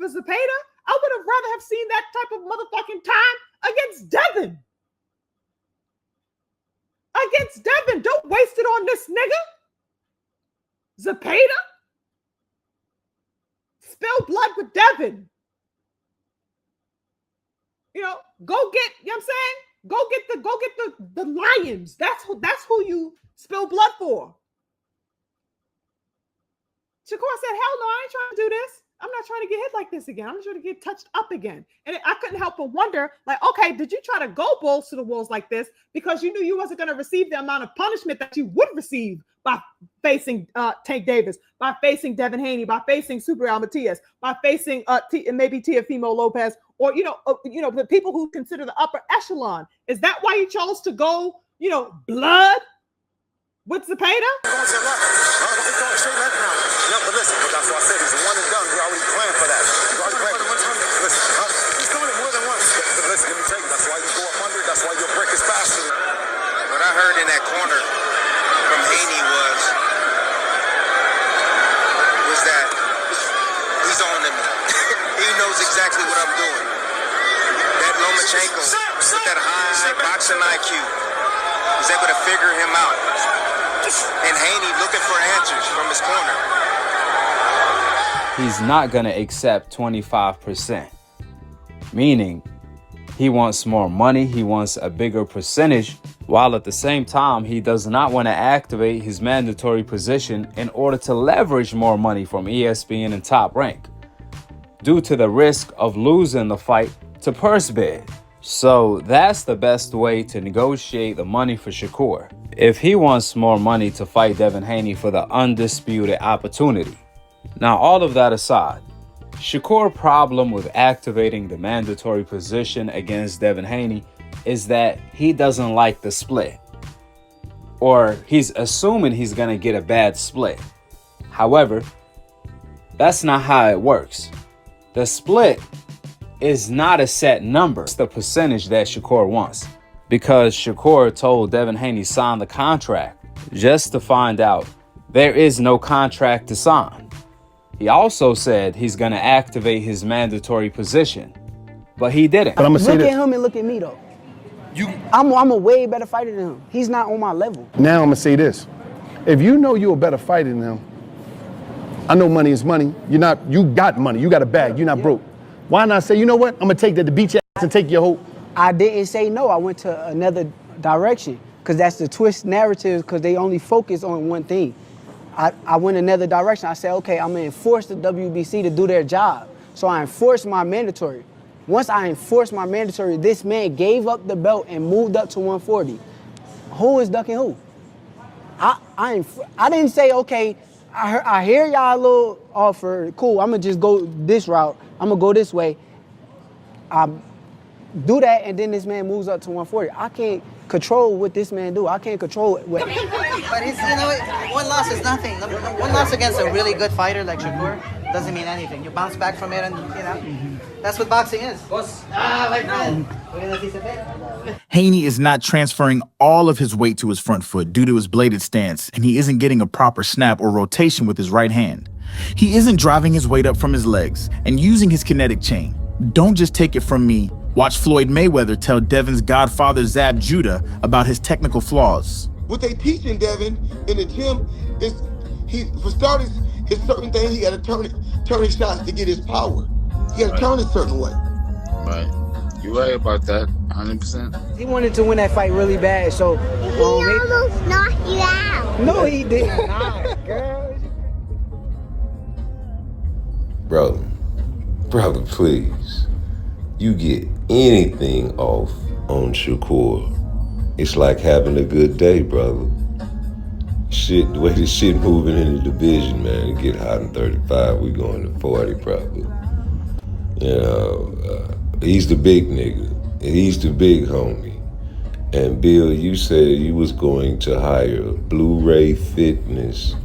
for Zepeda. I would have rather have seen that type of motherfucking time against Devin. Don't waste it on this nigga. Zepeda. Spill blood with Devin. You know, go get, you know what I'm saying? Go get the Lions. That's who you spill blood for. Shakur said, hell no, I ain't trying to do this. I'm not trying to get hit like this again. I'm trying to get touched up again. And I couldn't help but wonder, like, okay, did you try to go balls to the walls like this because you knew you wasn't going to receive the amount of punishment that you would receive by facing Tank Davis, by facing Devin Haney, by facing Super Almatias, by facing maybe Teofimo Lopez, or the people who consider the upper echelon? Is that why you chose to go, blood with Zepeda? No, but listen, that's why I said he's a one and done. We already planned for that. We already planned for it. Listen, he's doing it more than once. Listen, let me tell you, that's why you go up under. That's why your break is faster. What I heard in that corner from Haney was that he's on to me. He knows exactly what I'm doing. That Lomachenko with that high boxing IQ was able to figure him out. And Haney looking for answers from his corner. He's not going to accept 25%, meaning he wants more money, he wants a bigger percentage, while at the same time, he does not want to activate his mandatory position in order to leverage more money from ESPN and Top Rank, due to the risk of losing the fight to purse bid. So that's the best way to negotiate the money for Shakur, if he wants more money to fight Devin Haney for the undisputed opportunity. Now, all of that aside, Shakur's problem with activating the mandatory position against Devin Haney is that he doesn't like the split, or he's assuming he's going to get a bad split. However, that's not how it works. The split is not a set number. It's the percentage that Shakur wants, because Shakur told Devin Haney sign the contract just to find out there is no contract to sign. He also said he's going to activate his mandatory position, but he didn't. But I'm gonna look at him and look at me though. I'm a way better fighter than him. He's not on my level. Now I'm gonna say this: if you know you're a better fighter than him, I know money is money. You got money. You got a bag. You're not broke. Why not say, you know what? I'm gonna take that to beat your ass and take your hope. I didn't say no. I went to another direction because that's the twist narrative, because they only focus on one thing. I went another direction. I said, okay, I'm going to enforce the WBC to do their job. So I enforced my mandatory. Once I enforced my mandatory, this man gave up the belt and moved up to 140. Who is ducking who? I didn't say, okay, I hear y'all a little offer. Cool, I'm going to just go this route. I'm going to go this way. I do that, and then this man moves up to 140. I can't control what this man do. I can't control it. But it's, one loss is nothing. One loss against a really good fighter like Shakur doesn't mean anything. You bounce back from it, and that's what boxing is. Haney is not transferring all of his weight to his front foot due to his bladed stance, and he isn't getting a proper snap or rotation with his right hand. He isn't driving his weight up from his legs and using his kinetic chain. Don't just take it from me. Watch Floyd Mayweather tell Devin's godfather Zab Judah about his technical flaws. What they teaching Devin in the gym is, for starters, it's certain things he got to turn his shots to get his power. He got to turn a certain way. Right. You're right about that, 100%. He wanted to win that fight really bad, so... He almost knocked you out. No, he did not, girl. Brother, please. You get anything off on Shakur, it's like having a good day, brother. Shit, the way this shit moving in the division, man, it get hot in 35, we going to 40 probably. He's the big nigga, he's the big homie. And Bill, you said you was going to hire Blu-ray Fitness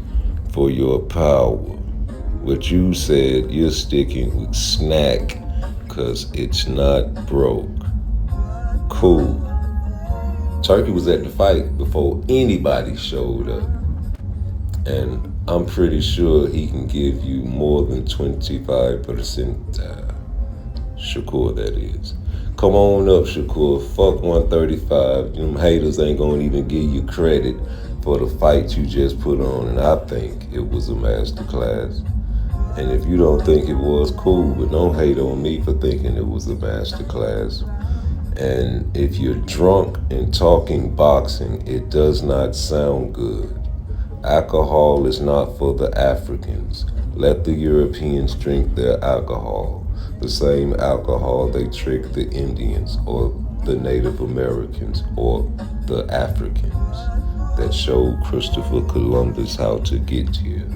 for your power. What you said, you're sticking with Snack, cause it's not broke. Cool. Turkey was at the fight before anybody showed up. And I'm pretty sure he can give you more than 25%. Shakur, that is. Come on up, Shakur. Fuck 135. Them haters ain't gonna even give you credit for the fight you just put on, and I think it was a masterclass. And if you don't think it was, cool, but don't hate on me for thinking it was a masterclass. And if you're drunk and talking boxing, it does not sound good. Alcohol is not for the Africans. Let the Europeans drink their alcohol, the same alcohol they trick the Indians or the Native Americans or the Africans that showed Christopher Columbus how to get here.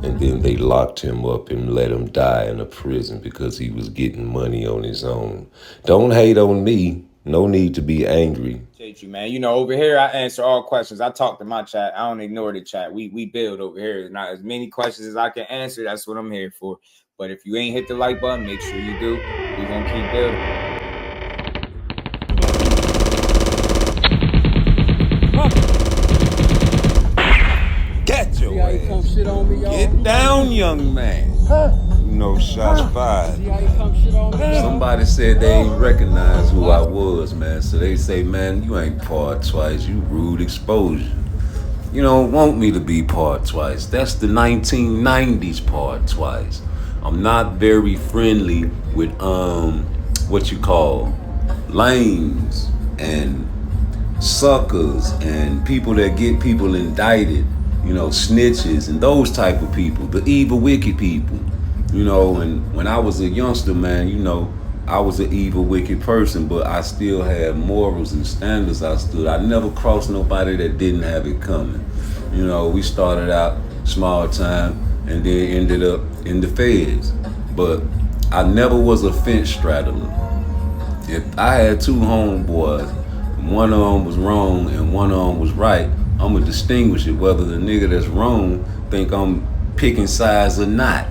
And then they locked him up and let him die in a prison because he was getting money on his own. Don't hate on me. No need to be angry. Appreciate you, man. You know, over here I answer all questions. I talk to my chat. I don't ignore the chat. We build over here. Not as many questions as I can answer. That's what I'm here for. But if you ain't hit the like button, make sure you do. We're gonna keep building. Get your ass. Get down, young man. No shots fired. Somebody said they ain't recognize who I was, man. So they say, man, you ain't Part Twice. You rude exposure. You don't want me to be Part Twice. That's the 1990s Part Twice. I'm not very friendly with what you call lames and suckers and people that get people indicted. You know, snitches and those type of people, the evil, wicked people. You know, and when I was a youngster, man, you know, I was an evil, wicked person, but I still had morals and standards I stood. I never crossed nobody that didn't have it coming. You know, we started out small time and then ended up in the feds. But I never was a fence straddler. If I had two homeboys, one of them was wrong and one of them was right, I'm gonna distinguish it whether the nigga that's wrong think I'm picking sides or not.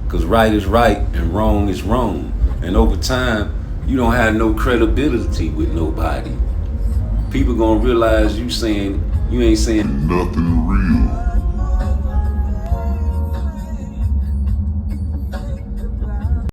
Cause right is right and wrong is wrong. And over time, you don't have no credibility with nobody. People gonna realize you ain't saying nothing real.